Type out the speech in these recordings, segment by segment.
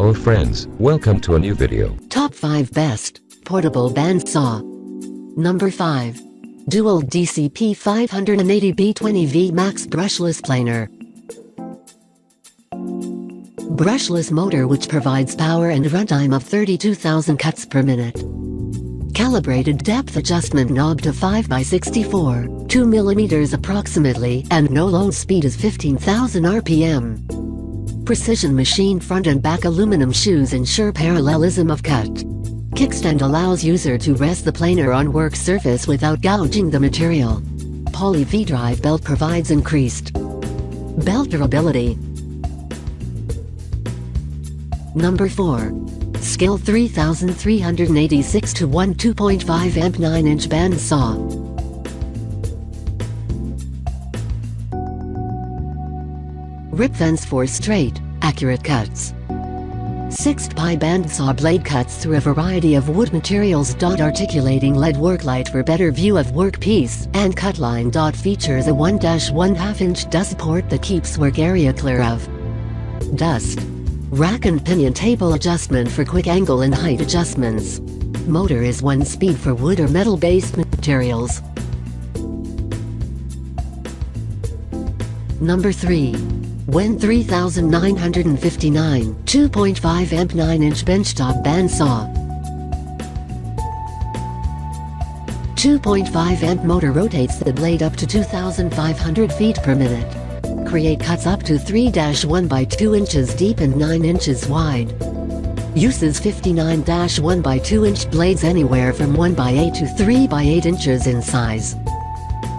Oh friends, welcome to a new video. Top 5 Best Portable Bandsaw. Number 5. Dual DCP 580B20V Max Brushless Planer. Brushless motor which provides power and runtime of 32,000 cuts per minute. Calibrated depth adjustment knob to 5x64, 2 mm approximately, and no load speed is 15,000 RPM. Precision machined front and back aluminum shoes ensure parallelism of cut. Kickstand allows user to rest the planer on work surface without gouging the material. Poly V-drive belt provides increased belt durability. Number 4. Skill 3386 to 1 2.5 amp 9-inch bandsaw. Rip fence for straight, accurate cuts. 6-ply bandsaw blade cuts through a variety of wood materials. Articulating LED work light for better view of workpiece, and cut line. Features a 1-1/2 inch dust port that keeps work area clear of dust. Rack and pinion table adjustment for quick angle and height adjustments. Motor is 1 speed for wood or metal based materials. Number 3. Wen 3959 2.5 amp 9-inch benchtop bandsaw. 2.5 amp motor rotates the blade up to 2,500 feet per minute. Create cuts up to 3-1/2 inches deep and 9 inches wide. Uses 59-1/2 inch blades anywhere from 1/8 to 3/8 inches in size.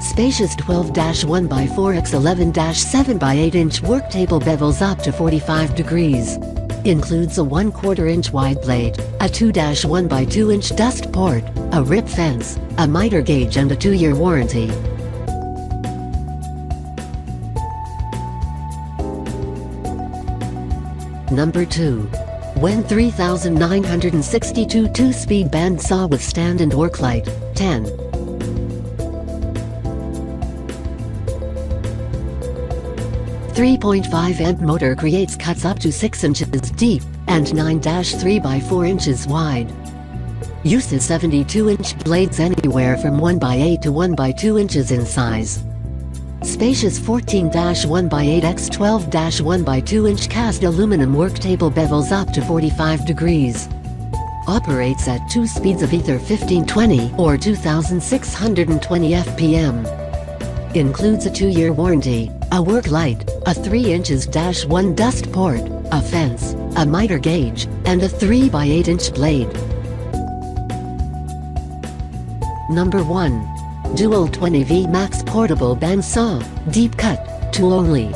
Spacious 12-1/4 x 11-7/8 inch work table bevels up to 45 degrees. Includes a 1/4 inch wide blade, a 2-1/2 inch dust port, a rip fence, a miter gauge and a 2-year warranty. Number 2. Wen 3962 2-speed bandsaw with stand and work light, 10. 3.5 amp motor creates cuts up to 6 inches deep, and 9-3/4 inches wide. Uses 72-inch blades anywhere from 1/8 to 1/2 inches in size. Spacious 14-1/8 x 12-1/2 inch cast aluminum work table bevels up to 45 degrees. Operates at 2 speeds of either 1520 or 2620 fpm. Includes a 2-year warranty, a work light, a 3 inches -1 dust port, a fence, a miter gauge, and a 3/8 inch blade. Number 1. Dual 20V Max Portable Bandsaw, Deep Cut, tool only.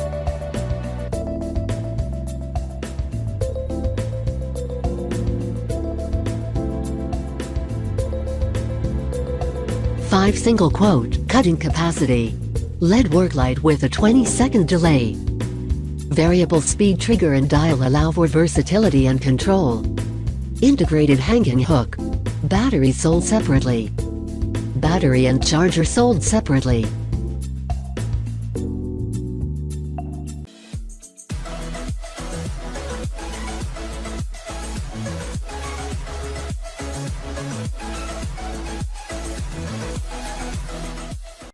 Five single quote, cutting capacity. LED work light with a 20-second delay. Variable speed trigger and dial allow for versatility and control. Integrated hanging hook. Battery sold separately. Battery and charger sold separately.